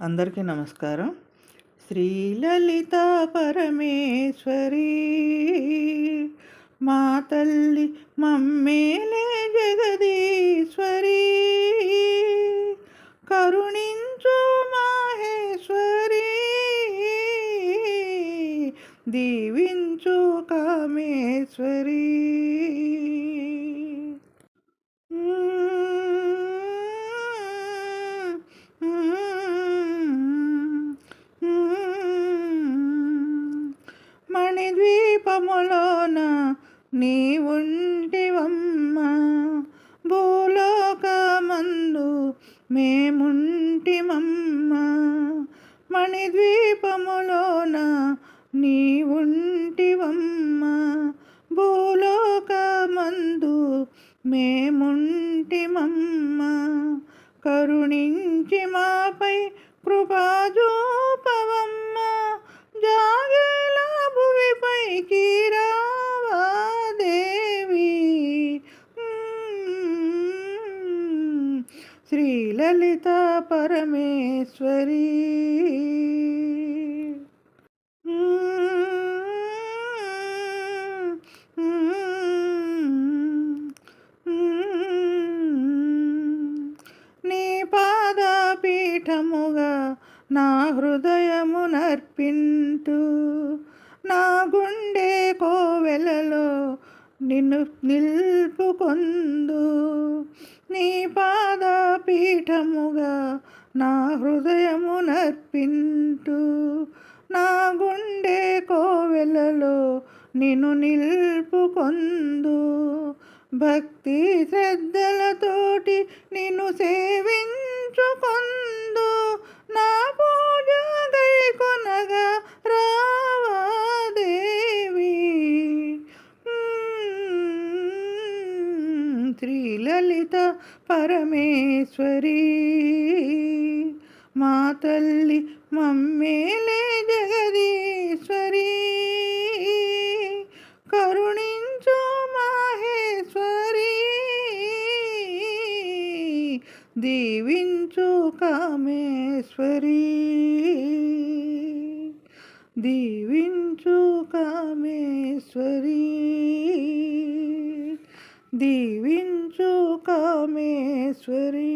అందరికీ నమస్కారం. శ్రీలలిత పరమేశ్వరి మా తల్లి మమ్మేలే జగదీశ్వరి, కరుణించు మాహేశ్వరి, దీవించు కామేశ్వరి. మణిద్వీపములోన నీ ఉంటివమ్మ, భూలోకమందు మేముంటిమమ్మ. మణిద్వీపములోన నీ ఉంటివమ్మ, భూలోకమందు మేముంటిమమ్మ. కరుణించి మాపై కృపా చూపవమ్మ, జాగేలా భువిపైకి రావా దేవి. శ్రీలలిత పరమేశ్వరి. నీ పాదపీఠముగా నా హృదయము నర్పింటూ, నా గుండె కోవెలలో నిన్ను నిల్పుకొందు. నీ పాదపీఠముగా నా హృదయము నర్పింటూ, నా గుండె కోవెలలో నిన్ను నిల్పుకొందు. భక్తి శ్రద్ధలతోటి నిన్ను సేవించుకొందు. నా పూజ గైకొనగా రావా దేవి. శ్రీలలిత పరమేశ్వరి మా తల్లి మమ్మేలే జగదీశ్వరి, కరుణించు మాహేశ్వరి, దీవించు కామేశ్వరి, దీవించు కామేశ్వరి, దీవించు కామేశ్వరి.